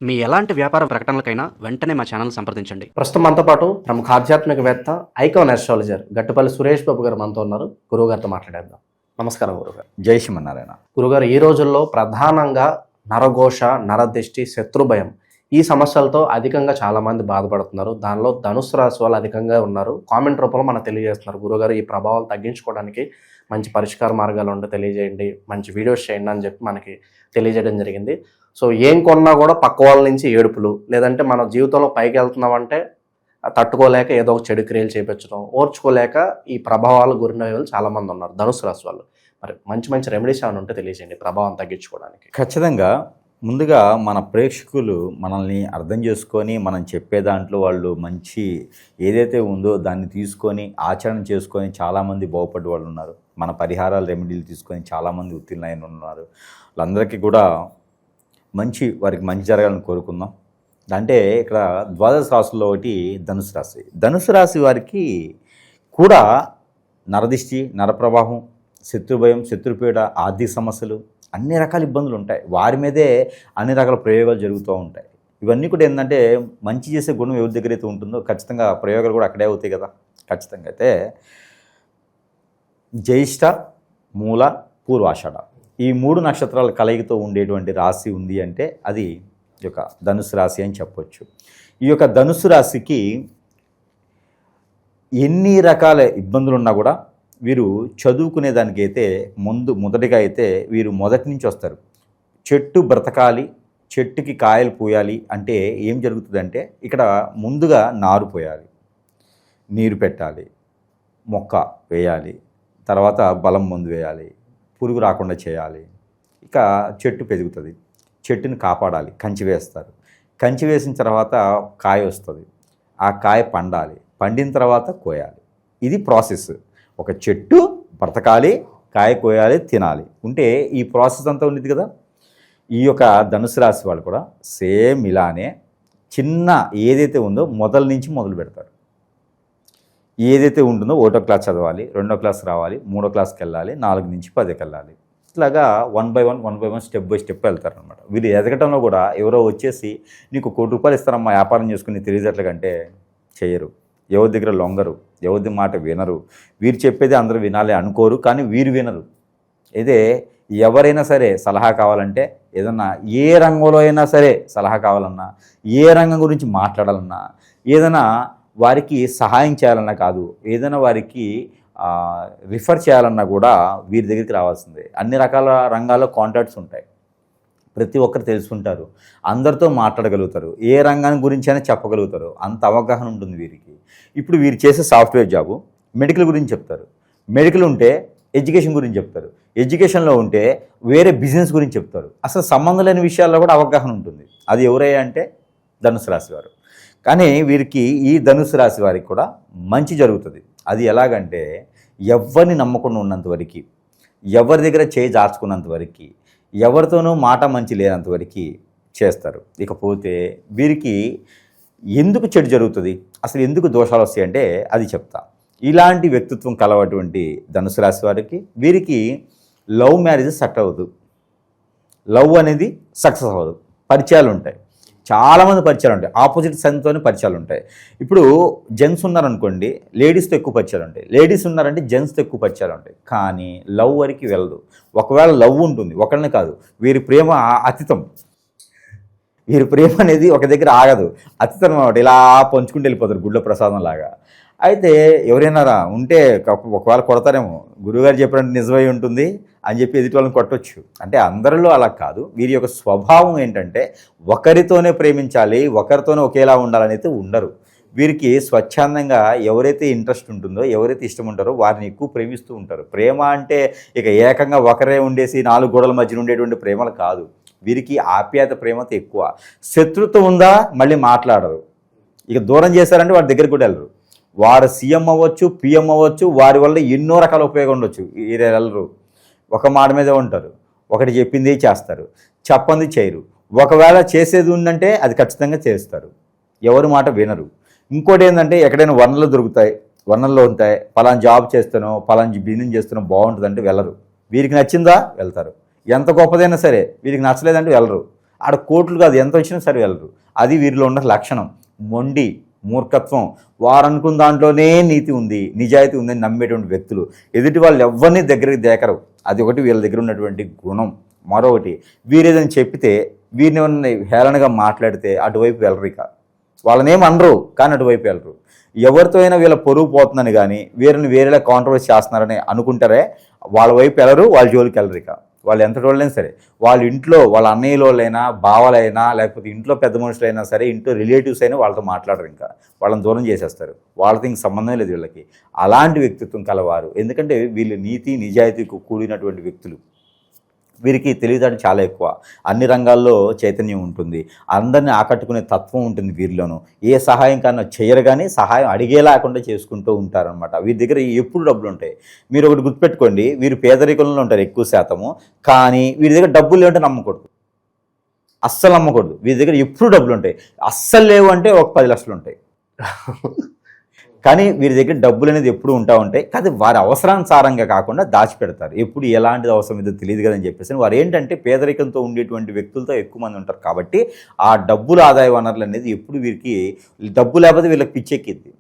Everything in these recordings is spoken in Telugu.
మీ ఎలాంటి వ్యాపార ప్రకటనలకైనా వెంటనే మా ఛానల్ సంప్రదించండి. ప్రస్తుతం మనతో పాటు ప్రముఖ ఆధ్యాత్మికవేత్త ఐకాన్ ఆస్ట్రాలజర్ గట్టుపల్లి సురేష్ బాబు గారు మనతో ఉన్నారు. గురువుగారితో మాట్లాడేద్దాం. నమస్కారం గురుగారు. జై శ్రీమన్నారాయణ. గురుగారు, ఈ రోజుల్లో ప్రధానంగా నరఘోష, నరదిష్టి, శత్రుభయం ఈ సమస్యలతో అధికంగా చాలామంది బాధపడుతున్నారు. దానిలో ధనుసు రాశి వాళ్ళు అధికంగా ఉన్నారు. కామెంట్ రూపంలో మనకు తెలియజేస్తున్నారు, గురుగారు ఈ ప్రభావాలు తగ్గించుకోవడానికి మంచి పరిష్కార మార్గాలు ఉంటే తెలియజేయండి, మంచి వీడియోస్ చేయండి అని చెప్పి మనకి తెలియజేయడం జరిగింది. సో ఏం కొన్నా కూడా పక్క వాళ్ళ నుంచి ఏడుపులు, లేదంటే మన జీవితంలో పైకి వెళ్తున్నామంటే తట్టుకోలేక ఏదో ఒక చెడు క్రియలు చేయించడం, ఓర్చుకోలేక ఈ ప్రభావాలు గురైన వాళ్ళు చాలామంది ఉన్నారు ధనుసు రాశి వాళ్ళు. మరి మంచి మంచి రెమెడీస్ ఏమైనా ఉంటే తెలియజేయండి ప్రభావం తగ్గించుకోవడానికి. ఖచ్చితంగా ముందుగా మన ప్రేక్షకులు మనల్ని అర్థం చేసుకొని మనం చెప్పే దాంట్లో వాళ్ళు మంచి ఏదైతే ఉందో దాన్ని తీసుకొని ఆచరణ చేసుకొని చాలామంది బాగుపడే వాళ్ళు ఉన్నారు. మన పరిహారాలు రెమెడీలు తీసుకొని చాలామంది ఉత్తీర్ణమైన ఉన్నారు. వాళ్ళందరికీ కూడా వారికి మంచి జరగాలని కోరుకుందాం. అంటే ఇక్కడ ద్వాదశ రాశుల్లో ఒకటి ధనుసు రాశి. ధనుసు రాశి వారికి కూడా నరదిష్టి, నరప్రవాహం, శత్రుభయం, శత్రుపీడ, ఆర్థిక సమస్యలు, అన్ని రకాల ఇబ్బందులు ఉంటాయి. వారి మీదే అన్ని రకాల ప్రయోగాలు జరుగుతూ ఉంటాయి. ఇవన్నీ కూడా ఏంటంటే మంచి చేసే గుణం ఎవరి దగ్గర అయితే ఉంటుందో ఖచ్చితంగా ప్రయోగాలు కూడా అక్కడే అవుతాయి కదా. ఖచ్చితంగా అయితే జ్యేష్ఠ, మూల, పూర్వాషాఢ ఈ 3 నక్షత్రాల కలయికతో ఉండేటువంటి రాశి ఉంది అంటే అది ఈ యొక్క ధనుసు రాశి అని చెప్పొచ్చు. ఈ యొక్క ధనుసు రాశికి ఎన్ని రకాల ఇబ్బందులు ఉన్నా కూడా వీరు చదువుకునే దానికైతే మొదటిగా అయితే వీరు మొదటి నుంచి వస్తారు. చెట్టు బ్రతకాలి, చెట్టుకి కాయలు పూయాలి అంటే ఏం జరుగుతుందంటే ఇక్కడ ముందుగా నారు పోయాలి, నీరు పెట్టాలి, మొక్క వేయాలి, తర్వాత బలం మందు వేయాలి, పురుగు రాకుండా చేయాలి. ఇక చెట్టు పెరుగుతుంది, చెట్టుని కాపాడాలి, కంచి వేస్తారు. కంచి వేసిన తర్వాత కాయ వస్తుంది, ఆ కాయ పండాలి, పండిన తర్వాత కోయాలి. ఇది ప్రాసెస్. ఒక చెట్టు బ్రతకాలి, కాయ కోయాలి, తినాలి ఉంటే ఈ ప్రాసెస్ అంతా ఉంది కదా. ఈ యొక్క ధనుసు రాశి వాళ్ళు కూడా సేమ్ ఇలానే చిన్న ఏదైతే ఉందో మొదల నుంచి మొదలు పెడతారు. ఏదైతే ఉంటుందో 1వ క్లాస్ చదవాలి, 2వ క్లాస్ రావాలి, 3వ క్లాస్కి వెళ్ళాలి, 4 నుంచి 10కి వెళ్ళాలి. ఇట్లాగా 1 బై 1 స్టెప్ బై స్టెప్ వెళ్తారనమాట. వీళ్ళు ఎదగటంలో కూడా ఎవరో వచ్చేసి నీకు ₹1 కోటి ఇస్తారమ్మా వ్యాపారం చేసుకుని తెలియజేట్లకంటే చేయరు. ఎవరి దగ్గర లొంగరు, ఎవరి మాట వినరు. వీరు చెప్పేది అందరూ వినాలి అనుకోరు, కానీ వీరు వినరు. ఇదే ఎవరైనా సరే సలహా కావాలంటే ఏదన్నా ఏ రంగంలో అయినా సరే సలహా కావాలన్నా, ఏ రంగం గురించి మాట్లాడాలన్నా, ఏదైనా వారికి సహాయం చేయాలన్నా కాదు, ఏదైనా వారికి రిఫర్ చేయాలన్నా కూడా వీరి దగ్గరికి రావాల్సిందే. అన్ని రకాల రంగాల్లో కాంటాక్ట్స్ ఉంటాయి, ప్రతి ఒక్కరు తెలుసుకుంటారు, అందరితో మాట్లాడగలుగుతారు, ఏ రంగాన్ని గురించి అయినా చెప్పగలుగుతారు, అంత అవగాహన ఉంటుంది వీరికి. ఇప్పుడు వీరు చేసే సాఫ్ట్వేర్ జాబు, మెడికల్ గురించి చెప్తారు, మెడికల్ ఉంటే ఎడ్యుకేషన్ గురించి చెప్తారు, ఎడ్యుకేషన్లో ఉంటే వేరే బిజినెస్ గురించి చెప్తారు. అసలు సంబంధం లేని విషయాల్లో కూడా అవగాహన ఉంటుంది. అది ఎవరయ్యా అంటే ధనుసు రాశి వారు. కానీ వీరికి ఈ ధనుసు రాశి వారికి కూడా మంచి జరుగుతుంది. అది ఎలాగంటే ఎవరిని నమ్మకుండా ఉన్నంత వరకు, ఎవరి దగ్గర చేయి జార్చుకున్నంత వరకు, ఎవరితోనూ మాట మంచి లేనంత వరకు చేస్తారు. ఇకపోతే వీరికి ఎందుకు చెడు జరుగుతుంది, అసలు ఎందుకు దోషాలు వస్తాయంటే అది చెప్తా. ఇలాంటి వ్యక్తిత్వం కలవటువంటి ధనుసు రాశి వారికి వీరికి లవ్ మ్యారేజ్ సెట్ అవ్వదు, లవ్ అనేది సక్సెస్ అవ్వదు. పరిచయాలు ఉంటాయి, చాలామంది పరిచయాలు ఉంటాయి, ఆపోజిట్ సెన్స్తోనే పరిచయాలు ఉంటాయి. ఇప్పుడు జెంట్స్ ఉన్నారనుకోండి, లేడీస్తో ఎక్కువ పరిచయాలు ఉంటాయి, లేడీస్ ఉన్నారంటే జెంట్స్తో ఎక్కువ పరిచయాలు ఉంటాయి. కానీ లవ్ వరకు వెళ్ళదు. ఒకవేళ లవ్ ఉంటుంది, ఒకళ్ళని కాదు, వీరి ప్రేమ అతీతం. వీరి ప్రేమ అనేది ఒక దగ్గర ఆగదు, అతీతం అన్నమాట. ఇలా పంచుకుంటూ వెళ్ళిపోతారు గుళ్ళ ప్రసాదం లాగా. అయితే ఎవరైనా ఉంటే ఒకవేళ కొడతారేమో, గురువుగారు చెప్పినట్టు నిజమై ఉంటుంది అని చెప్పి ఎదుటి వాళ్ళని కొట్టవచ్చు. అంటే అందరిలో అలా కాదు. వీరి యొక్క స్వభావం ఏంటంటే ఒకరితోనే ప్రేమించాలి, ఒకరితోనే ఒకేలా ఉండాలని అయితే ఉండరు. వీరికి స్వచ్ఛందంగా ఎవరైతే ఇంట్రెస్ట్ ఉంటుందో, ఎవరైతే ఇష్టం ఉంటారో వారిని ఎక్కువ ప్రేమిస్తూ ఉంటారు. ప్రేమ అంటే ఇక ఏకంగా ఒకరే ఉండేసి 4 గోడల మధ్యన ఉండేటువంటి ప్రేమలు కాదు. వీరికి ఆప్యాయత, ప్రేమతో ఎక్కువ. శత్రుత్వం ఉందా మళ్ళీ మాట్లాడరు. ఇక దూరం చేశారంటే వారి దగ్గరికి కూడా వెళ్ళరు. వారు సీఎం అవ్వచ్చు, పిఎం అవ్వచ్చు, వారి వల్ల ఎన్నో రకాల ఉపయోగం ఉండొచ్చు, వీరెళ్ళరు. ఒక మాట మీదే ఉంటారు, ఒకటి చెప్పింది చేస్తారు, చెప్పంది చేయరు. ఒకవేళ చేసేది ఉందంటే అది ఖచ్చితంగా చేస్తారు, ఎవరి మాట వినరు. ఇంకోటి ఏంటంటే ఎక్కడైనా వనరులు దొరుకుతాయి, వనరులు ఉంటాయి, పలానా జాబ్ చేస్తానో పలానా బిజినెస్ చేస్తానో బాగుంటుందంటే వెళ్ళరు. వీరికి నచ్చిందా వెళ్తారు, ఎంత గొప్పదైనా సరే వీరికి నచ్చలేదంటే వెళ్ళరు. ఆడ కోట్లు కాదు ఎంత వచ్చినా సరే వెళ్ళరు. అది వీరిలో ఉన్న లక్షణం, మొండి మూర్ఖత్వం. వారు అనుకున్న దాంట్లోనే నీతి ఉంది, నిజాయితీ ఉందని నమ్మేటువంటి వ్యక్తులు. ఎదుటి వాళ్ళు ఎవరిని దగ్గరికి దేకరు. అది ఒకటి వీళ్ళ దగ్గర ఉన్నటువంటి గుణం. మరొకటి, వీరు ఏదైనా చెప్పితే, వీరిని హేళనగా మాట్లాడితే అటువైపు వెళ్ళరు. ఇక వాళ్ళనేం అనరు, కానీ అటువైపు వెళ్ళరు. ఎవరితో అయినా వీళ్ళ పొరుగు పోతుందని కానీ వీరిని వేరేలా కాంట్రవర్సీ చేస్తున్నారని అనుకుంటారే, వాళ్ళ వైపు వెళ్ళరు, వాళ్ళ జోలికి వెళ్ళరు. ఇక వాళ్ళు ఎంత వాళ్ళైనా సరే, వాళ్ళ ఇంట్లో వాళ్ళ అన్నయ్యలైనా బావలైనా లేకపోతే ఇంట్లో పెద్ద మనుషులైనా సరే, ఇంట్లో రిలేటివ్స్ అయినా వాళ్ళతో మాట్లాడరు. ఇంకా వాళ్ళని దూరం చేసేస్తారు. వాళ్ళతో ఇంక సంబంధం లేదు వీళ్ళకి. అలాంటి వ్యక్తిత్వం కలవారు. ఎందుకంటే వీళ్ళు నీతి నిజాయితీకి కూడినటువంటి వ్యక్తులు. వీరికి తెలివితేటలు చాలా ఎక్కువ. అన్ని రంగాల్లో చైతన్యం ఉంటుంది. అందరినీ ఆకట్టుకునే తత్వం ఉంటుంది వీరిలోనూ. ఏ సహాయం కన్నా చేయరు, కానీ సహాయం అడిగేలాకుండా చేసుకుంటూ ఉంటారనమాట. వీరి దగ్గర ఎప్పుడు డబ్బులు ఉంటాయి. మీరు ఒకటి గుర్తుపెట్టుకోండి, వీరు పేదరికంలో ఉంటారు ఎక్కువ శాతము, కానీ వీరి దగ్గర డబ్బులు లేవంటే నమ్మకూడదు, అస్సలు నమ్మకూడదు. వీరి దగ్గర ఎప్పుడు డబ్బులు ఉంటాయి. అస్సలు లేవు అంటే ఒక 10 లక్షలు ఉంటాయి. కానీ వీరి దగ్గర డబ్బులు అనేది ఎప్పుడు ఉంటాయి. కానీ వారి అవసరానుసారంగా కాకుండా దాచిపెడతారు. ఎప్పుడు ఎలాంటిది అవసరం ఏదో తెలియదు కదని చెప్పేసి వారు ఏంటంటే పేదరికంతో ఉండేటువంటి వ్యక్తులతో ఎక్కువ మంది ఉంటారు. కాబట్టి ఆ డబ్బుల ఆదాయ వనరులు అనేది ఎప్పుడు వీరికి, డబ్బు లేకపోతే వీళ్ళకి పిచ్చెక్కిద్ది.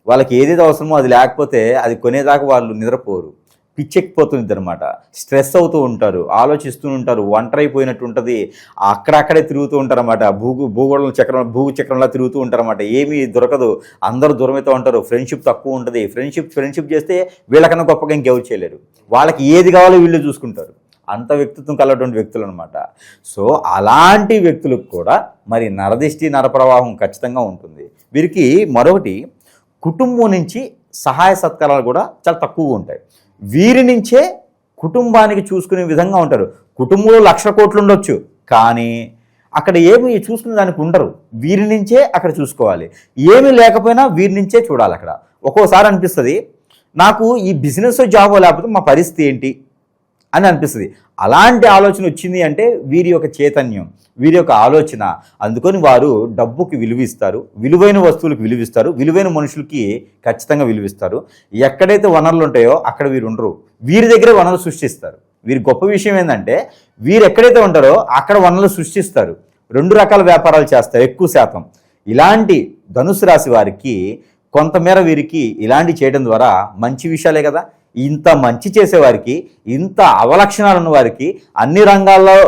వాళ్ళకి ఏదైతే అవసరమో అది లేకపోతే అది కొనేదాకా వాళ్ళు నిద్రపోరు. పిచ్చెక్కిపోతుంది అనమాట. స్ట్రెస్ అవుతూ ఉంటారు, ఆలోచిస్తూ ఉంటారు, ఒంటరైపోయినట్టు ఉంటుంది. అక్కడక్కడే తిరుగుతూ ఉంటారు అన్నమాట. భూగు చక్రంలా తిరుగుతూ ఉంటారు అన్నమాట. ఏమీ దొరకదు, అందరూ దూరమైతే ఉంటారు. ఫ్రెండ్షిప్ తక్కువ ఉంటుంది. ఫ్రెండ్షిప్ చేస్తే వీళ్ళకన్నా గొప్పగా ఇంకెవరు చేయలేరు. వాళ్ళకి ఏది కావాలో వీళ్ళు చూసుకుంటారు. అంత వ్యక్తిత్వం కలటువంటి వ్యక్తులు అనమాట. సో అలాంటి వ్యక్తులకు కూడా మరి నరదిష్టి నరప్రవాహం ఖచ్చితంగా ఉంటుంది. వీరికి మరొకటి, కుటుంబం నుంచి సహాయ సత్కారాలు కూడా చాలా తక్కువగా ఉంటాయి. వీరి నుంచే కుటుంబానికి చూసుకునే విధంగా ఉంటారు. కుటుంబంలో 1,00,000 కోట్లు ఉండొచ్చు, కానీ అక్కడ ఏమి చూసుకునే దానికి ఉండరు. వీరి నుంచే అక్కడ చూసుకోవాలి. ఏమీ లేకపోయినా వీరి నుంచే చూడాలి. అక్కడ ఒక్కోసారి అనిపిస్తుంది, నాకు ఈ బిజినెస్ జాబో లేకపోతే మా పరిస్థితి ఏంటి అని అనిపిస్తుంది. అలాంటి ఆలోచన వచ్చింది అంటే వీరి యొక్క చైతన్యం, వీరి యొక్క ఆలోచన. అందుకని వారు డబ్బుకి విలువిస్తారు, విలువైన వస్తువులకు విలువిస్తారు, విలువైన మనుషులకి ఖచ్చితంగా విలువిస్తారు. ఎక్కడైతే వనరులు ఉంటాయో అక్కడ వీరు ఉండరు. వీరి దగ్గరే వనరులు సృష్టిస్తారు. వీరి గొప్ప విషయం ఏంటంటే, వీరు ఎక్కడైతే ఉంటారో అక్కడ వనరులు సృష్టిస్తారు. 2 రకాల వ్యాపారాలు చేస్తారు ఎక్కువ శాతం. ఇలాంటి ధనుసు రాశి వారికి కొంతమేర వీరికి ఇలాంటి చేయడం ద్వారా మంచి విషయాలే కదా. ఇంత మంచి చేసేవారికి, ఇంత అవలక్షణాలు ఉన్న వారికి, అన్ని రంగాల్లో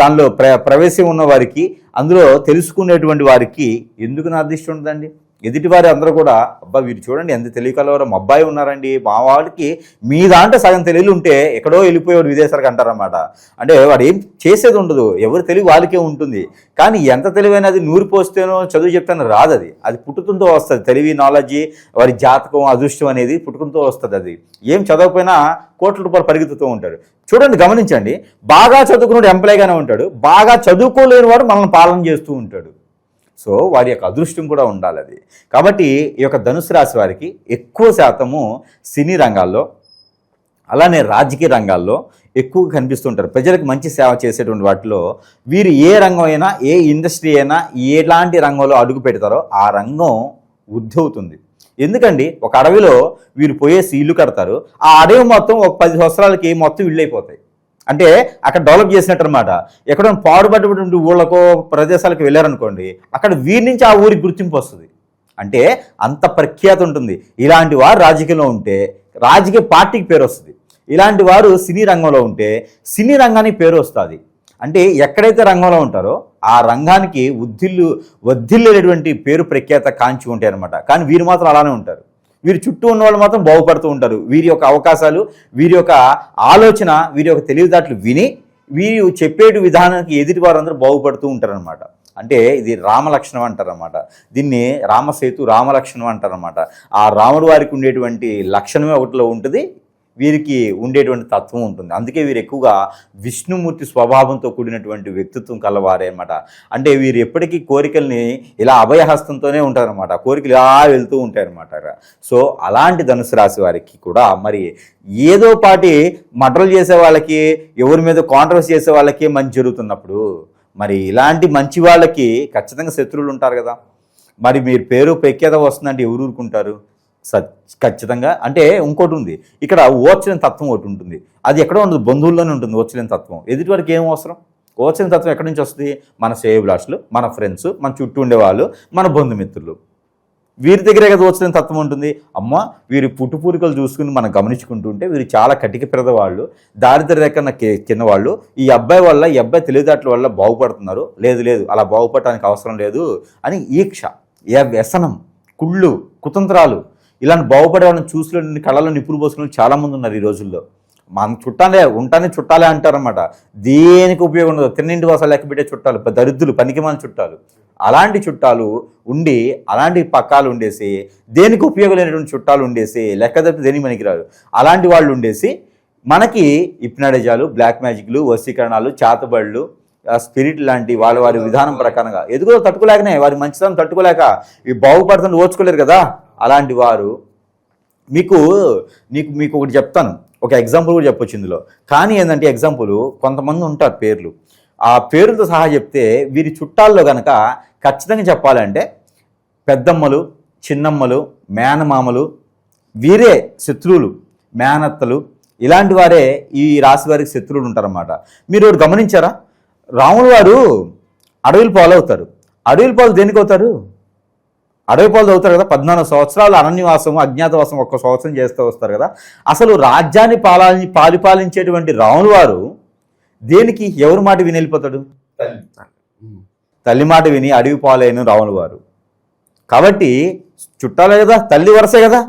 దానిలో ప్రవేశం ఉన్న వారికి, అందులో తెలుసుకునేటువంటి వారికి ఎందుకు నా అదృష్టం ఉండదండి? ఎదుటివారి అందరూ కూడా, అబ్బా వీరు చూడండి ఎంత తెలియకలవారు, మా అబ్బాయి ఉన్నారండి, మా వాడికి మీ దాంట్లో సగం తెలియలు ఉంటే ఎక్కడో వెళ్ళిపోయేవాడు విదేశాలకు అంటారన్నమాట. అంటే వాడు ఏం చేసేది ఉండదు, ఎవరు తెలివి వాళ్ళకే ఉంటుంది. కానీ ఎంత తెలివైనది నూరు పోస్తేనో చదువు చెప్తానో రాదు. అది పుట్టుకుంటూ వస్తుంది. తెలివి, నాలెడ్జి, వారి జాతకం, అదృష్టం అనేది పుట్టుకుంటూ వస్తుంది. అది ఏం చదవకపోయినా కోట్ల రూపాయలు పరిగెత్తుతూ ఉంటాడు. చూడండి, గమనించండి, బాగా చదువుకున్నాడు ఎంప్లాయ్గానే ఉంటాడు, బాగా చదువుకోలేని వాడు మనల్ని పాలన చేస్తూ ఉంటాడు. సో వారి యొక్క అదృష్టం కూడా ఉండాలి అది. కాబట్టి ఈ యొక్క ధనుసు రాశి వారికి ఎక్కువ శాతము సినీ రంగాల్లో, అలానే రాజకీయ రంగాల్లో ఎక్కువగా కనిపిస్తుంటారు. ప్రజలకు మంచి సేవ చేసేటువంటి వాటిలో వీరు ఏ రంగం అయినా, ఏ ఇండస్ట్రీ అయినా, ఎలాంటి రంగంలో అడుగు పెడతారో ఆ రంగం వృద్ధి అవుతుంది. ఎందుకండి, ఒక అడవిలో వీరు పోయేసి ఇల్లు కడతారు, ఆ అడవి మొత్తం ఒక 10 సంవత్సరాలకి మొత్తం ఇళ్ళు అయిపోతాయి. అంటే అక్కడ డెవలప్ చేసినట్టు అనమాట. ఎక్కడో పాడుపడినటువంటి ఊళ్ళకో ప్రదేశాలకు వెళ్ళారనుకోండి, అక్కడ వీరి నుంచి ఆ ఊరికి గుర్తింపు వస్తుంది. అంటే అంత ప్రఖ్యాత ఉంటుంది. ఇలాంటి వారు రాజకీయంలో ఉంటే రాజకీయ పార్టీకి పేరు వస్తుంది. ఇలాంటి వారు సినీ రంగంలో ఉంటే సినీ రంగానికి పేరు వస్తుంది. అంటే ఎక్కడైతే రంగంలో ఉంటారో ఆ రంగానికి వద్దిల్లేటువంటి పేరు ప్రఖ్యాత కాంచి ఉంటాయి అనమాట. కానీ వీరు మాత్రం అలానే ఉంటారు. వీరి చుట్టూ ఉన్న వాళ్ళు మాత్రం బాగుపడుతూ ఉంటారు. వీరి యొక్క అవకాశాలు, వీరి యొక్క ఆలోచన, వీరి యొక్క తెలివితేటలు విని వీరు చెప్పేటి విధానానికి ఎదుటి వారందరూ బాగుపడుతూ ఉంటారనమాట. అంటే ఇది రామలక్షణం అంటారనమాట. దీన్ని రామసేతు, రామలక్షణం అంటారనమాట. ఆ రాముడు వారికి ఉండేటువంటి లక్షణమే ఒకటిలో ఉంటుంది, వీరికి ఉండేటువంటి తత్వం ఉంటుంది. అందుకే వీరు ఎక్కువగా విష్ణుమూర్తి స్వభావంతో కూడినటువంటి వ్యక్తిత్వం కలవారే అనమాట. అంటే వీరు ఎప్పటికీ కోరికల్ని ఇలా అభయహస్తంతోనే ఉంటారనమాట. కోరికలు ఇలా వెళ్తూ ఉంటాయన్నమాట. సో అలాంటి ధనుసు రాశి వారికి కూడా మరి ఏదో పాటి మర్డర్లు చేసే వాళ్ళకి, ఎవరి మీద కాంట్రవర్సీ చేసే వాళ్ళకి మంచి జరుగుతున్నప్పుడు, మరి ఇలాంటి మంచి వాళ్ళకి ఖచ్చితంగా శత్రువులు ఉంటారు కదా. మరి మీరు పేరు ప్రఖ్యాత వస్తుందంటే ఎవరు ఊరుకుంటారు? ఖచ్చితంగా. అంటే ఇంకోటి ఉంది, ఇక్కడ ఓర్చలేని తత్వం ఒకటి ఉంటుంది. అది ఎక్కడో ఉండదు, బంధువుల్లోనే ఉంటుంది ఓర్చలేని తత్వం. ఎదుటి వారికి ఏం అవసరం? ఓచని తత్వం ఎక్కడి నుంచి వస్తుంది? మన శ్రేయోభిలాషులు, మన ఫ్రెండ్స్, మన చుట్టూ ఉండేవాళ్ళు, మన బంధుమిత్రులు, వీరి దగ్గరే కదా ఓచని తత్వం ఉంటుంది. అమ్మ వీరి పుట్టుపూరికలు చూసుకుని మనం గమనించుకుంటుంటే వీరు చాలా కటిక పెరదవాళ్ళు, దారిద్ర్య రేఖన కింద వాళ్ళు. ఈ అబ్బాయి వల్ల, ఈ అబ్బాయి తెలివితేటల వల్ల బాగుపడుతున్నారు. లేదు అలా బాగుపడటానికి అవసరం లేదు అని ఈక్ష, వ్యసనం, కుళ్ళు, కుతంత్రాలు, ఇలాంటి బాగుపడే వాళ్ళని చూసుకుని కళ్ళలో నిప్పులు పోసుకుని చాలామంది ఉన్నారు ఈ రోజుల్లో. మన చుట్టాలే ఉంటానే చుట్టాలే అంటారన్నమాట. దేనికి ఉపయోగం ఉండదు, తిన్నింటి కోసం లెక్క పెట్టే చుట్టాలు, దరిద్రులు, పనికిమాలిన చుట్టాలు. అలాంటి చుట్టాలు ఉండి, అలాంటి పక్కాలు ఉండేసి, దేనికి ఉపయోగం లేనటువంటి చుట్టాలు ఉండేసి, లెక్క తప్పి దేనికి పనికిరారు అలాంటి వాళ్ళు ఉండేసి మనకి ఇప్నాడజాలు, బ్లాక్ మ్యాజిక్లు, వశీకరణాలు, చాతబడులు, స్పిరిట్ లాంటి వారి విధానం ప్రకారంగా ఎదుగుదల తట్టుకోలేకనే, వారి మంచితనం తట్టుకోలేక ఈ బాగుపడుతుంది ఓర్చుకోలేరు కదా. అలాంటి వారు మీకు ఒకటి చెప్తాను, ఒక ఎగ్జాంపుల్ కూడా చెప్పొచ్చు ఇందులో. కానీ ఏంటంటే ఎగ్జాంపుల్ కొంతమంది ఉంటారు పేర్లు, ఆ పేరుతో సహా చెప్తే వీరి చుట్టాల్లో కనుక ఖచ్చితంగా చెప్పాలంటే పెద్దమ్మలు, చిన్నమ్మలు, మేనమామలు, వీరే శత్రువులు, మేనత్తలు, ఇలాంటి వారే ఈ రాశి వారికి శత్రువులు ఉంటారన్నమాట. మీరు ఒకటి గమనించారా? రాములు వారు అడవిల పాలు అవుతారు. అడవిల పాలు దేనికి అవుతారు? అడవి పాలు అవుతారు కదా. 14 సంవత్సరాలు అరణ్యవాసం, అజ్ఞాతవాసం 1 సంవత్సరం చేస్తూ వస్తారు కదా. అసలు రాజ్యాన్ని పాలిపాలించేటువంటి రాములు వారు దేనికి, ఎవరి మాట విని వెళ్ళిపోతాడు? తల్లి మాట విని అడవి పాలైన రాములు వారు. కాబట్టి చుట్టాలే కదా, తల్లి వరసే కదా,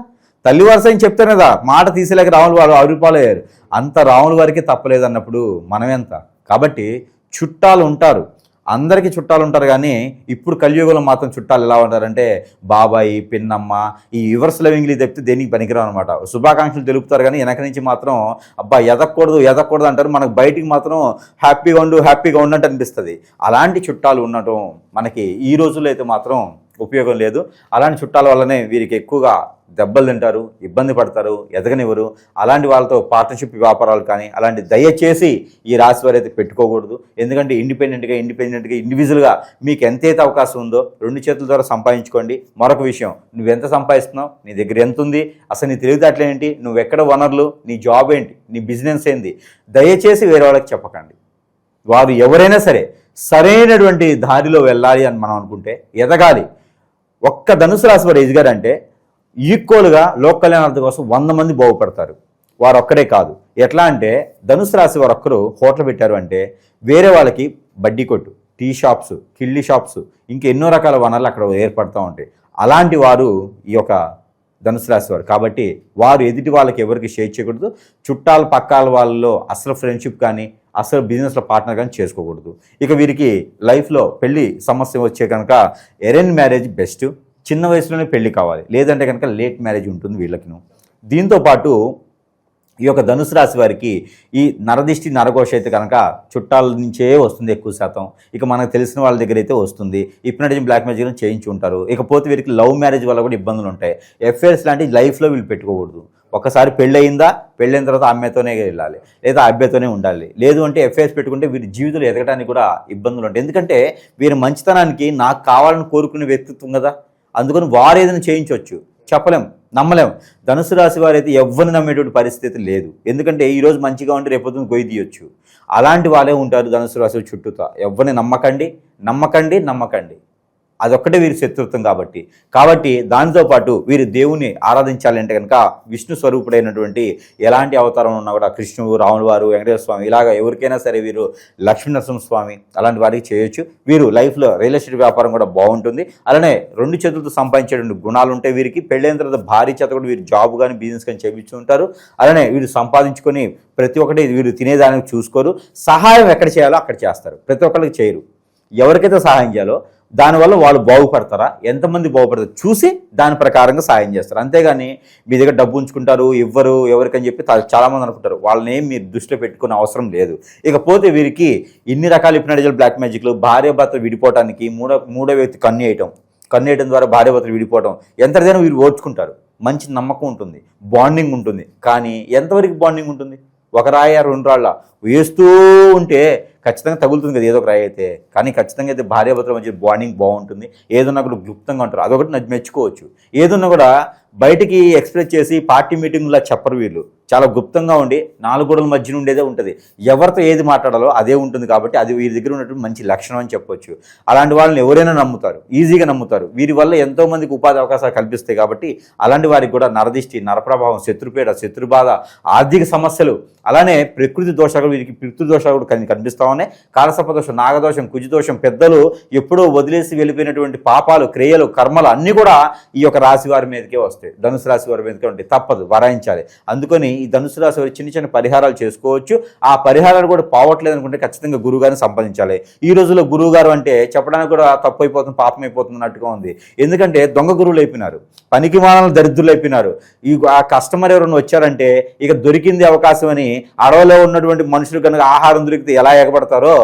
తల్లి వరస అని చెప్తారు కదా, మాట తీసేలేక రాములు వారు అడవి పాలయ్యారు. అంత రాములు వారికి తప్పలేదు అన్నప్పుడు మనమెంత? కాబట్టి చుట్టాలు ఉంటారు, అందరికీ చుట్టాలు ఉంటారు. కానీ ఇప్పుడు కలియుగంలో మాత్రం చుట్టాలు ఎలా ఉంటారంటే బాబాయి, పిన్నమ్మ, ఈ రివర్స్ లవింగ్లీ చెప్తే దేనికి పనికిరావు అనమాట. శుభాకాంక్షలు తెలుపుతారు కానీ వెనక నుంచి మాత్రం అబ్బా ఎదగకూడదు అంటారు. మనకు బయటికి మాత్రం హ్యాపీగా ఉండంటే అనిపిస్తుంది. అలాంటి చుట్టాలు ఉండటం మనకి ఈ రోజుల్లో అయితే మాత్రం ఉపయోగం లేదు. అలాంటి చుట్టాల వల్లనే వీరికి ఎక్కువగా దెబ్బలు తింటారు, ఇబ్బంది పడతారు, ఎదగనివ్వరు. అలాంటి వాళ్ళతో పార్ట్నర్షిప్ వ్యాపారాలు కానీ అలాంటి దయచేసి ఈ రాశి వారు అయితే పెట్టుకోకూడదు. ఎందుకంటే ఇండిపెండెంట్గా ఇండివిజువల్గా మీకు ఎంతైతే అవకాశం ఉందో 2 చేతుల ద్వారా సంపాదించుకోండి. మరొక విషయం, నువ్వెంత సంపాదిస్తున్నావు, నీ దగ్గర ఎంత ఉంది, అసలు నీ తెలివితేటలు ఏంటి, నువ్వు ఎక్కడ వనరులు, నీ జాబ్ ఏంటి, నీ బిజినెస్ ఏంటి, దయచేసి వేరే వాళ్ళకి చెప్పకండి. వారు ఎవరైనా సరే సరైనటువంటి దారిలో వెళ్ళాలి అని మనం అనుకుంటే, ఎదగాలి. ఒక్క ధనుసు రాశి వారు ఎదిగారంటే ఈక్వల్గా లోక కళ్యాణార్థం కోసం 100 మంది బాగుపడతారు. వారు ఒక్కడే కాదు. ఎట్లా అంటే ధనుసు రాశి వారు ఒక్కరు హోటల్ పెట్టారు అంటే వేరే వాళ్ళకి బడ్డీ కొట్టు, టీ షాప్స్, కిళ్ళి షాప్స్, ఇంకా ఎన్నో రకాల వనరులు అక్కడ ఏర్పడుతూ ఉంటాయి. అలాంటి వారు ఈ యొక్క ధనుసు రాశి వారు. కాబట్టి వారు ఎదుటి వాళ్ళకి ఎవరికి షేర్ చేయకూడదు. చుట్టాలు పక్కాల వాళ్ళలో అసలు ఫ్రెండ్షిప్ కానీ అసలు బిజినెస్లో పార్ట్నర్ కానీ చేసుకోకూడదు. ఇక వీరికి లైఫ్లో పెళ్లి సమస్య వచ్చే కనుక అరేంజ్ మ్యారేజ్ బెస్ట్. చిన్న వయసులోనే పెళ్లి కావాలి, లేదంటే కనుక లేట్ మ్యారేజ్ ఉంటుంది వీళ్ళకిను. దీంతోపాటు ఈ యొక్క ధనుసు రాశి వారికి ఈ నరదిష్టి, నరఘోష అయితే కనుక చుట్టాల నుంచే వస్తుంది ఎక్కువ శాతం. ఇక మనకు తెలిసిన వాళ్ళ దగ్గర అయితే వస్తుంది. హిప్నటిజం, బ్లాక్ మ్యాజిక్ చేయించి ఉంటారు. ఇకపోతే వీరికి లవ్ మ్యారేజ్ వల్ల కూడా ఇబ్బందులు ఉంటాయి. ఎఫ్ఐఆర్స్ లాంటి లైఫ్లో వీళ్ళు పెట్టుకోకూడదు. ఒకసారి పెళ్ళయిన తర్వాత అమ్మాయితోనే వెళ్ళాలి, లేదా అబ్బాయితోనే ఉండాలి. లేదు అంటే ఎఫ్ఐఆర్స్ పెట్టుకుంటే వీరి జీవితంలో ఎదగడానికి కూడా ఇబ్బందులు ఉంటాయి. ఎందుకంటే వీరి మంచితనానికి నాకు కావాలని కోరుకునే వ్యక్తిత్వం కదా, అందుకని వారు ఏదైనా చేయించవచ్చు, చెప్పలేం, నమ్మలేం. ధనుసు రాశి వారు అయితే ఎవరిని నమ్మేటువంటి పరిస్థితి లేదు. ఎందుకంటే ఈరోజు మంచిగా ఉంటే రేపొద్దున గొయ్యి తీయొచ్చు. అలాంటి వాళ్ళే ఉంటారు ధనుసు రాశి చుట్టూతా. ఎవరిని నమ్మకండి. అదొక్కటే వీరి శత్రుత్వం. కాబట్టి దానితోపాటు వీరు దేవుని ఆరాధించాలంటే కనుక విష్ణు స్వరూపుడైనటువంటి ఎలాంటి అవతారం ఉన్నా కూడా కృష్ణుడు, రాములు వారు, వెంకటేశ్వర స్వామి, ఇలాగ ఎవరికైనా సరే వీరు లక్ష్మీనరసింహ స్వామి అలాంటి వారికి చేయొచ్చు. వీరు లైఫ్లో రియల్ ఎస్టేట్ వ్యాపారం కూడా బాగుంటుంది. అలానే 2 చేతులతో సంపాదించేటువంటి గుణాలు ఉంటాయి వీరికి. పెళ్ళైన తర్వాత భార్య చేత కూడా వీరు జాబ్ కానీ బిజినెస్ కానీ చేయించు ఉంటారు. అలానే వీరు సంపాదించుకొని ప్రతి ఒక్కటి వీరు తినేదానికి చూసుకోరు. సహాయం ఎక్కడ చేయాలో అక్కడ చేస్తారు, ప్రతి ఒక్కరికి చేయరు. ఎవరికైతే సహాయం చేయాలో దానివల్ల వాళ్ళు బాగుపడతారా, ఎంతమంది బాగుపడతారు చూసి దాని ప్రకారంగా సాయం చేస్తారు. అంతేగాని మీ దగ్గర డబ్బు ఉంచుకుంటారు, ఇవ్వరు ఎవరికని చెప్పి చాలామంది అనుకుంటారు. వాళ్ళని మీరు దృష్టిలో పెట్టుకునే అవసరం లేదు. ఇకపోతే వీరికి ఇన్ని రకాల హిప్నటిజం, బ్లాక్ మ్యాజిక్లు, భార్యాభర్తలు విడిపోవటానికి మూడో వ్యక్తి కన్ను వేయటం ద్వారా భార్యాభర్తలు విడిపోవటం ఎంతైనా వీరు ఓర్చుకుంటారు. మంచి నమ్మకం ఉంటుంది, బాండింగ్ ఉంటుంది. కానీ ఎంతవరకు బాండింగ్ ఉంటుంది? 1 రాయ 2 రాళ్ళ వేస్తూ ఉంటే ఖచ్చితంగా తగులుతుంది కదా ఏదో ఒక రాయి అయితే. కానీ ఖచ్చితంగా అయితే భార్యాభర్తల మధ్య బాండింగ్ బాగుంటుంది. ఏదన్నా కూడా గుప్తంగా ఉంటారు, అదొకటి మెచ్చుకోవచ్చు. ఏదన్నా కూడా బయటికి ఎక్స్ప్రెస్ చేసి పార్టీ మీటింగ్లా చెప్పరు వీళ్ళు. చాలా గుప్తంగా ఉండి 4 గోడల మధ్యన ఉండేదే ఉంటుంది. ఎవరితో ఏది మాట్లాడాలో అదే ఉంటుంది కాబట్టి అది వీరి దగ్గర ఉన్నటువంటి మంచి లక్షణం అని చెప్పొచ్చు. అలాంటి వాళ్ళని ఎవరైనా నమ్ముతారు, ఈజీగా నమ్ముతారు. వీరి వల్ల ఎంతోమందికి ఉపాధి అవకాశాలు కల్పిస్తాయి కాబట్టి అలాంటి వారికి కూడా నరదిష్టి, నరప్రభావం, శత్రుపీడ, శత్రుబాధ, ఆర్థిక సమస్యలు, అలానే ప్రకృతి దోషాలు, వీరికి ప్రకృతి దోషాలు కూడా కనిపిస్తా ఉన్నాయి. కాలసర్పదోషం, నాగదోషం, కుజదోషం, పెద్దలు ఎప్పుడో వదిలేసి వెళ్ళిపోయినటువంటి పాపాలు, క్రియలు, కర్మలు అన్నీ కూడా ఈ యొక్క రాశి వారి మీదకే వస్తాయి. ధనుసు రాశి వారి మీదకే ఉంటాయి. తప్పదు, వరాయించాలి. అందుకని ఈ ధనుసు రాశి వారి చిన్న చిన్న పరిహారాలు చేసుకోవచ్చు. ఆ పరిహారాలు కూడా పోవట్లేదు అనుకుంటే ఖచ్చితంగా గురువుగారిని సంపాదించాలి. ఈ రోజుల్లో గురువు గారు అంటే చెప్పడానికి కూడా తప్పు అయిపోతుంది, పాపం అయిపోతుంది అన్నట్టుగా ఉంది. ఎందుకంటే దొంగ గురువులు అయిపోయినారు, పనికి మానవులు దరిద్రులు అయిపోయినారు. ఆ కస్టమర్ ఎవరైనా వచ్చారంటే ఇక దొరికింది అవకాశం అని అడవిలో ఉన్నటువంటి మనుషులు కనుక ఆహారం దొరికితే ఎలా ఎగబడతారో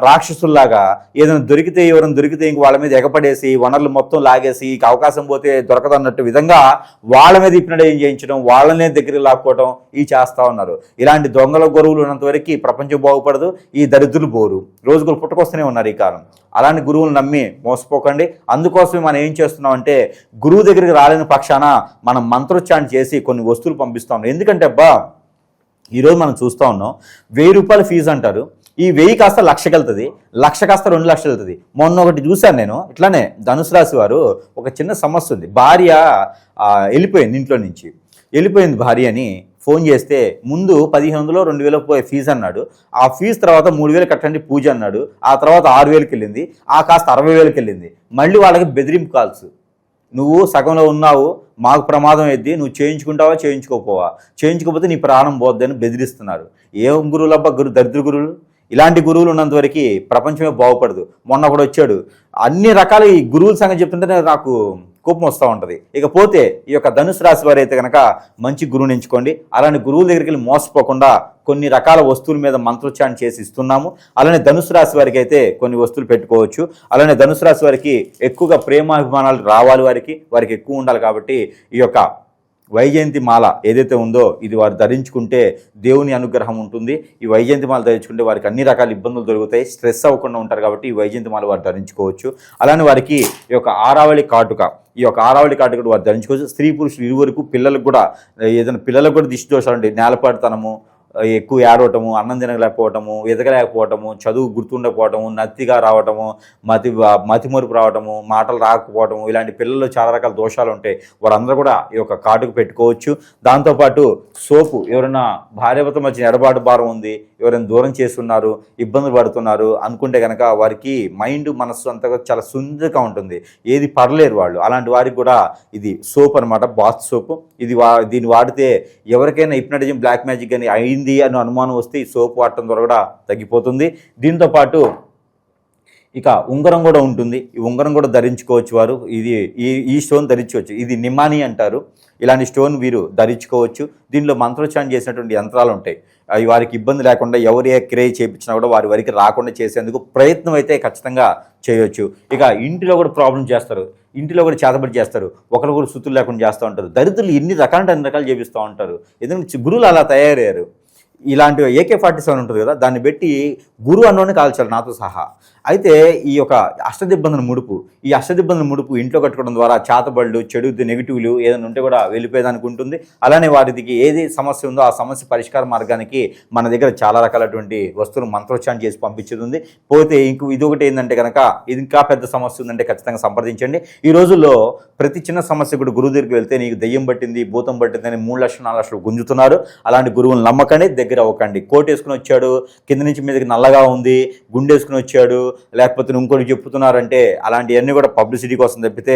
రాక్షసుల్లాగా ఏదైనా దొరికితే, ఎవరైనా దొరికితే ఇంక వాళ్ళ మీద ఎగపడేసి వనరులు మొత్తం లాగేసి ఇక అవకాశం పోతే దొరకదన్నట్టు విధంగా వాళ్ళ మీద ఇప్పినడేం చేయించడం, వాళ్ళనే దగ్గరికి లాక్కోవడం ఇవి చేస్తూ ఉన్నారు. ఇలాంటి దొంగల గురువులు ఉన్నంత వరకు ప్రపంచం బాగుపడదు, ఈ దరిద్రులు పోరు. రోజులు పుట్టుకొస్తూనే ఉన్నారు ఈ కాలం. అలాంటి గురువులు నమ్మి మోసపోకండి. అందుకోసమే మనం ఏం చేస్తున్నామంటే గురువు దగ్గరికి రాలేని పక్షాన మనం మంత్రోచ్చారణ చేసి కొన్ని వస్తువులు పంపిస్తాం. ఎందుకంటే అబ్బా ఈరోజు మనం చూస్తూ ఉన్నాం, 1000 రూపాయల ఫీజు అంటారు. ఈ 1000 కాస్త 1,00,000కి వెళ్తుంది, 1,00,000 కాస్త 2 లక్షలు వెళ్తుంది. మొన్న ఒకటి చూశాను నేను, ఇట్లానే ధనుసు రాశి వారు ఒక చిన్న సమస్య ఉంది. భార్య వెళ్ళిపోయింది, ఇంట్లో నుంచి వెళ్ళిపోయింది భార్య అని ఫోన్ చేస్తే ముందు 1,500 2,000 పోయే ఫీజు అన్నాడు. ఆ ఫీజు తర్వాత 3,000 కట్టండి పూజ అన్నాడు. ఆ తర్వాత 6,000కి వెళ్ళింది. ఆ కాస్త 60,000కి వెళ్ళింది. మళ్ళీ వాళ్ళకి బెదిరింపు కాల్స్, నువ్వు సగంలో ఉన్నావు, మాకు ప్రమాదం ఎద్ది, నువ్వు చేయించుకుంటావా చేయించుకోపోవా, చేయించుకోకపోతే నీ ప్రాణం పోద్దని బెదిరిస్తున్నారు. ఏం గురువులబ్బా, దరిద్ర గురువులు. ఇలాంటి గురువులు ఉన్నంత వరకు ప్రపంచమే బాగుపడదు. మొన్న ఒకడు వచ్చాడు, అన్ని రకాల ఈ గురువుల సంగతి చెప్తుంటే నాకు కోపం వస్తూ ఉంటుంది. ఇకపోతే ఈ యొక్క ధనుసు రాశి వారు అయితే కనుక మంచి గురువుని ఎంచుకోండి. అలాంటి గురువుల దగ్గరికి వెళ్ళి మోసపోకుండా కొన్ని రకాల వస్తువుల మీద మంత్రోచ్చారణ చేసి ఇస్తున్నాము. అలానే ధనుసు రాశి వారికి అయితే కొన్ని వస్తువులు పెట్టుకోవచ్చు. అలానే ధనుసు రాశి వారికి ఎక్కువగా ప్రేమాభిమానాలు రావాలి, వారికి ఎక్కువ ఉండాలి. కాబట్టి ఈ యొక్క వైజయంతి మాల ఏదైతే ఉందో ఇది వారు ధరించుకుంటే దేవుని అనుగ్రహం ఉంటుంది. ఈ వైజయంతి మాల ధరించుకుంటే వారికి అన్ని రకాల ఇబ్బందులు దొరుకుతాయి, స్ట్రెస్ అవ్వకుండా ఉంటారు. కాబట్టి ఈ వైజయంతి మాల వారు ధరించుకోవచ్చు. అలానే వారికి ఈ యొక్క ఆరావళి కాటుక, ఈ యొక్క ఆరావళి కాటుక వారు ధరించుకోవచ్చు. స్త్రీ పురుషులు ఇరువురికి, పిల్లలకు కూడా ఏదైనా పిల్లలకు కూడా దిష్టి దోషాలు ఉంటాయి, నేలపాటుతనము, ఎక్కువ ఏడవటము, అన్నం తినలేకపోవటము, ఎదగలేకపోవటము, చదువు గుర్తుండకపోవటము, నత్తిగా రావటము, మతిమరుపు రావటము, మాటలు రాకపోవటము, ఇలాంటి పిల్లల్లో చాలా రకాల దోషాలు ఉంటాయి. వారందరూ కూడా ఈ యొక్క కాటుకు పెట్టుకోవచ్చు. దాంతోపాటు సోపు, ఎవరైనా భార్యాభర్త మధ్య ఎడబాటు భారం ఉంది, ఎవరైనా దూరం చేస్తున్నారు, ఇబ్బందులు పడుతున్నారు అనుకుంటే కనుక వారికి మైండ్, మనస్సు అంతా చాలా సుందరంగా ఉంటుంది, ఏది పడలేరు వాళ్ళు. అలాంటి వారికి కూడా ఇది సోప్ అనమాట, బాత్ సోపు. దీన్ని వాడితే ఎవరికైనా హిప్నటిజం, బ్లాక్ మ్యాజిక్ అని అయింది అని అనుమానం వస్తే ఈ సోప్ వాడటం ద్వారా కూడా తగ్గిపోతుంది. దీంతోపాటు ఇక ఉంగరం కూడా ఉంటుంది. ఈ ఉంగరం కూడా ధరించుకోవచ్చు వారు. ఈ స్టోన్ ధరించుకోవచ్చు. ఇది నిమాని అంటారు. ఇలాంటి స్టోన్ వీరు ధరించుకోవచ్చు. దీనిలో మంత్రోచ్చారణ చేసినటువంటి యంత్రాలు ఉంటాయి. అవి వారికి ఇబ్బంది లేకుండా ఎవరు ఏ క్రియ చేయించినా కూడా వారికి రాకుండా చేసేందుకు ప్రయత్నం అయితే ఖచ్చితంగా చేయొచ్చు. ఇక ఇంటిలో కూడా ప్రాబ్లం చేస్తారు, ఇంటిలో కూడా చేతబడి చేస్తారు, ఒకరికొకరు సుతులు లేకుండా చేస్తూ ఉంటారు. దరిద్రులు అన్ని రకాలు చేపిస్తూ ఉంటారు. ఎందుకంటే గురువులు అలా తయారయ్యారు. ఇలాంటి AK-47 ఉంటుంది కదా, దాన్ని పెట్టి గురు అన్నోని కాల్చారు నాతో సహా. అయితే ఈ యొక్క అష్టదిబ్బందుల ముడుపు ఇంట్లో కట్టుకోవడం ద్వారా చేతబడులు, చెడు నెగిటివ్లు ఏదైనా ఉంటే కూడా వెళ్ళిపోయేదానికి ఉంటుంది. అలానే వారికి ఏది సమస్య ఉందో ఆ సమస్య పరిష్కార మార్గానికి మన దగ్గర చాలా రకాలటువంటి వస్తువులు మంత్రోచ్చారణ చేసి పంపించుతుంది. పోతే ఇదొకటి ఏంటంటే కనుక ఇది ఇంకా పెద్ద సమస్య ఉందంటే ఖచ్చితంగా సంప్రదించండి. ఈ రోజుల్లో ప్రతి చిన్న సమస్య కూడా గురువు దగ్గరికి వెళ్తే నీకు దెయ్యం పట్టింది, భూతం పట్టింది అని 3 లక్షలు 4 లక్షలు గుంజుతున్నారు. అలాంటి గురువులు నమ్మకండి, దగ్గర అవ్వకండి. కోట్ వేసుకుని వచ్చాడు, కింద నుంచి మీదకి నల్లగా ఉంది, గుండేసుకుని వచ్చాడు, లేకపోతే ఇంకోటి చెప్తున్నారంటే అలాంటివన్నీ కూడా పబ్లిసిటీ కోసం తప్పితే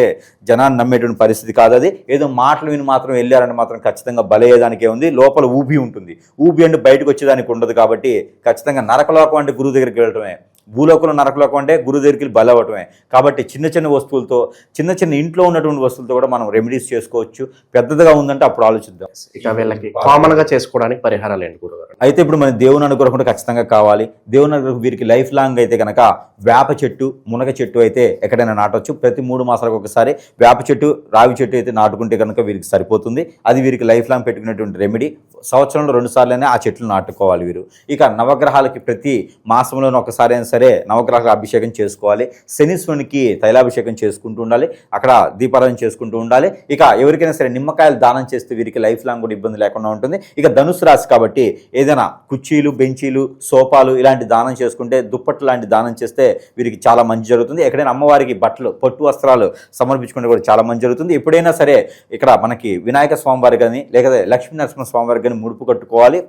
జనాన్ని నమ్మేటువంటి పరిస్థితి కాదు. అది ఏదో మాటలు విని మాత్రం వెళ్ళారంటే మాత్రం ఖచ్చితంగా బలయ్యేదానికే ఉంది. లోపల ఊపి ఉంటుంది. ఊపి అంటే బయటకు వచ్చేదానికి ఉండదు. కాబట్టి ఖచ్చితంగా నరకలోకం అంటే గురువు దగ్గరికి వెళ్ళటమే, భూలోకంలో నరకలోకం అంటే గురువు దగ్గరికి బలవటమే. కాబట్టి చిన్న చిన్న వస్తువులతో, చిన్న ఇంట్లో ఉన్నటువంటి వస్తువులతో కూడా మనం రెమెడీస్ చేసుకోవచ్చు. పెద్దదిగా ఉందంటే అప్పుడు ఆలోచిద్దాం. ఇక వీళ్ళకి కామన్ గా చేసుకోవడానికి పరిహారాలు ఏంటి గురుగారు? అయితే ఇప్పుడు మన దేవుని అనుగ్రహం కూడా ఖచ్చితంగా కావాలి. దేవుని అనుగ్రహం వీరికి లైఫ్ లాంగ్ అయితే కనుక వేప చెట్టు, మునగ చెట్టు అయితే ఎక్కడైనా నాటవచ్చు. ప్రతి 3 మాసాలకు ఒకసారి వేప చెట్టు, రావి చెట్టు అయితే నాటుకుంటే కనుక వీరికి సరిపోతుంది. అది వీరికి లైఫ్ లాంగ్ పెట్టుకునేటువంటి రెమెడీ. సంవత్సరంలో 2 సార్లైనా ఆ చెట్లు నాటుకోవాలి వీరు. ఇక నవగ్రహాలకి ప్రతి మాసంలోనూ ఒకసారి అయినా సరే నవగ్రహాల అభిషేకం చేసుకోవాలి. శనీశ్వరునికి తైలాభిషేకం చేసుకుంటూ ఉండాలి, అక్కడ దీపారాధన చేసుకుంటూ ఉండాలి. ఇక ఎవరికైనా సరే నిమ్మకాయలు దానం చేస్తే వీరికి లైఫ్ లాంగ్ కూడా ఇబ్బంది లేకుండా ఉంటుంది. ఇక ధనుసు రాశి కాబట్టి ఏదైనా కుర్చీలు, బెంచీలు, సోఫాలు ఇలాంటి దానం చేసుకుంటే, దుప్పట్లు లాంటి దానం చేస్తే వీరికి చాలా మంచి జరుగుతుంది. ఎక్కడైనా అమ్మవారికి బట్టలు, పట్టు వస్త్రాలు సమర్పించుకుంటే కూడా చాలా మంచి జరుగుతుంది. ఎప్పుడైనా సరే ఇక్కడ మనకి వినాయక స్వామివారి కానీ లేకపోతే లక్ష్మీ నరసింహ స్వామివారి కానీ ముడుపు కట్టుకోవాలి.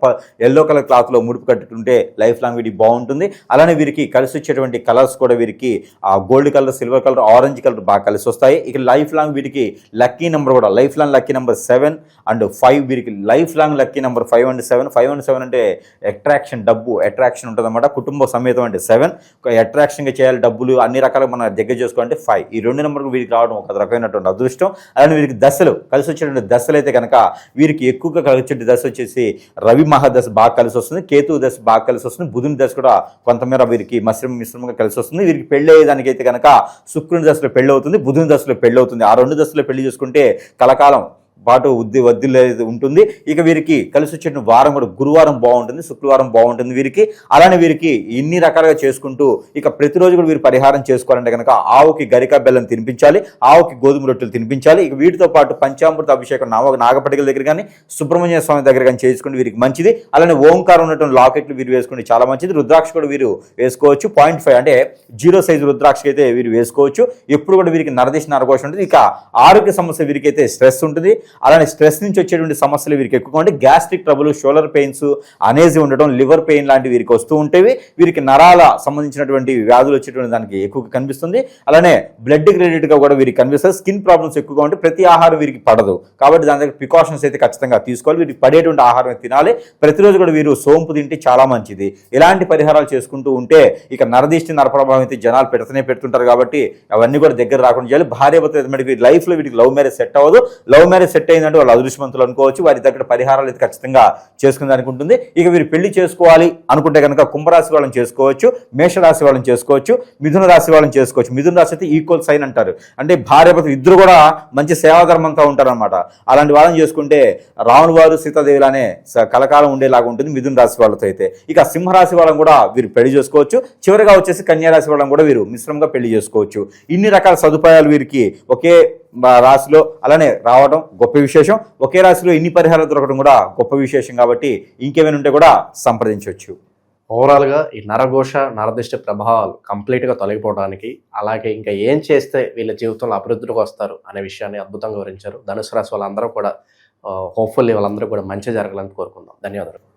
ఎల్లో కలర్ క్లాత్లో ముడుపు కట్టుకుంటే లైఫ్ లాంగ్ వీడికి బాగుంటుంది. అలానే వీరికి కలిసి వచ్చేటువంటి కలర్స్ కూడా వీరికి gold colour, silver colour, orange colour బాగా కలిసి వస్తాయి. ఇక లైఫ్ లాంగ్ వీరికి లక్కీ నెంబర్ కూడా life long lucky number 7 and 5 వీరికి life long lucky number 5 and 7. 5 and 7 అంటే అట్రాక్షన్, డబ్బు అట్రాక్షన్ ఉంటుంది అన్నమాట. కుటుంబ సమేతం అంటే 7, అట్రాక్షన్గా చేయాలి, డబ్బులు అన్ని రకాలుగా మనం దగ్గర చేసుకోవాలంటే 5. ఈ 2 నెంబర్కి వీరికి రావడం ఒక రకమైనటువంటి అదృష్టం. అలానే వీరికి దశలు కలిసి వచ్చేటువంటి దశలు అయితే కనుక వీరికి ఎక్కువగా కలిసి వచ్చే దశ వచ్చేసి రవి మహాదశ బాగా కలిసి వస్తుంది, కేతు దశ బాగా కలిసి వస్తుంది, బుధుని దశ కూడా కొంతమేర వీరికి మిశ్రమంగా కలిసి వస్తుంది. వీరికి పెళ్లి అయ్యేదానికి అయితే కనుక శుక్రుని దశలో పెళ్లి అవుతుంది, బుధుని దశలో పెళ్లి అవుతుంది. ఆ 2 దశలో పెళ్లి చేసుకుంటే కలకాలం పాటు వద్దిల్లే ఉంటుంది. ఇక వీరికి కలిసి వచ్చే వారం కూడా గురువారం బాగుంటుంది, శుక్రవారం బాగుంటుంది వీరికి. అలానే వీరికి ఇన్ని రకాలుగా చేసుకుంటూ ఇక ప్రతిరోజు కూడా వీరు పరిహారం చేసుకోవాలంటే కనుక ఆవుకి గరికా బెల్లం తినిపించాలి, ఆవుకి గోధుమ రొట్టెలు తినిపించాలి. ఇక వీటితో పాటు పంచామృత అభిషేకం నాగపటికల దగ్గర కానీ సుబ్రహ్మణ్య స్వామి దగ్గర కానీ చేసుకుంటే వీరికి మంచిది. అలానే ఓంకారం ఉన్నటువంటి లాకెట్లు వీరు వేసుకుంటే చాలా మంచిది. రుద్రాక్ష కూడా వీరు వేసుకోవచ్చు. 0.5 అంటే 0 సైజు రుద్రాక్షకి అయితే వీరు వేసుకోవచ్చు. ఎప్పుడు కూడా వీరికి నరదిశ నరఘోష ఉంటుంది. ఇక ఆరోగ్య సమస్య వీరికి అయితే స్ట్రెస్ ఉంటుంది. అలానే స్ట్రెస్ నుంచి వచ్చేటువంటి సమస్యలు వీరికి ఎక్కువగా ఉంటే gastric trouble, shoulder pains, uneasy ఉండటం, లివర్ పెయిన్ లాంటివి వీరికి వస్తూ ఉంటాయి. వీరికి నరాల సంబంధించినటువంటి వ్యాధులు వచ్చేటువంటి దానికి ఎక్కువగా కనిపిస్తుంది. అలానే బ్లడ్ రిలేటెడ్గా కూడా వీరికి కనిపిస్తుంది. స్కిన్ ప్రాబ్లమ్స్ ఎక్కువగా ఉంటే ప్రతి ఆహారం వీరికి పడదు కాబట్టి దాని దగ్గర ప్రికాషన్స్ అయితే ఖచ్చితంగా తీసుకోవాలి. వీరికి పడేటువంటి ఆహారం తినాలి. ప్రతిరోజు కూడా వీరు సోంపు తింటే చాలా మంచిది. ఇలాంటి పరిహారాలు చేసుకుంటూ ఉంటే ఇక నరదిష్టి, నరప్రభావం అయితే జనాలు పెడుతుంటారు కాబట్టి అవన్నీ కూడా దగ్గర రాకుండా చేయాలి. భార్యాభర్త లైఫ్లో వీటికి లవ్ మ్యారేజ్ సెట్ అవ్వదు. లవ్ మ్యారేజ్ సెట్ అయిందంటే వాళ్ళు అదృష్టవంతులు అనుకోవచ్చు. వారి దగ్గర పరిహారాలు అయితే ఖచ్చితంగా చేసుకునేదానికి ఉంటుంది. ఇక వీరు పెళ్లి చేసుకోవాలి అనుకుంటే కనుక కుంభరాశి వాళ్ళని చేసుకోవచ్చు, మేషరాశి వాళ్ళని చేసుకోవచ్చు, మిథున రాశి వాళ్ళని చేసుకోవచ్చు. మిథున రాశి అయితే ఈక్వల్ సైన్ అంటారు, అంటే భార్యాభర్త ఇద్దరు కూడా మంచి సేవాధర్మంతో ఉంటారనమాట. అలాంటి వాళ్ళని చేసుకుంటే రాముని వారు సీతాదేవిలానే కలకాలం ఉండేలాగా ఉంటుంది మిథున రాశి వాళ్ళతో అయితే. ఇక సింహరాశి వాళ్ళని కూడా వీరు పెళ్లి చేసుకోవచ్చు. చివరిగా వచ్చేసి కన్యారాశి వాళ్ళని కూడా వీరు మిశ్రమంగా పెళ్లి చేసుకోవచ్చు. ఇన్ని రకాల సదుపాయాలు వీరికి ఒకే రాశిలో అలానే రావడం గొప్ప విశేషం. ఒకే రాశిలో ఇన్ని పరిహారాలు దొరకడం కూడా గొప్ప విశేషం కాబట్టి ఇంకేమైనా ఉంటే కూడా సంప్రదించవచ్చు. ఓవరాల్గా ఈ నరఘోష, నరదిష్టి ప్రభావాలు కంప్లీట్గా తొలగిపోవడానికి, అలాగే ఇంకా ఏం చేస్తే వీళ్ళ జీవితంలో అభివృద్ధికి వస్తారు అనే విషయాన్ని అద్భుతంగా వివరించారు. ధనుసు రాశి వాళ్ళందరూ కూడా హోప్ఫుల్లీ వాళ్ళందరూ కూడా మంచి జరగాలని కోరుకుందాం. ధన్యవాదాలు.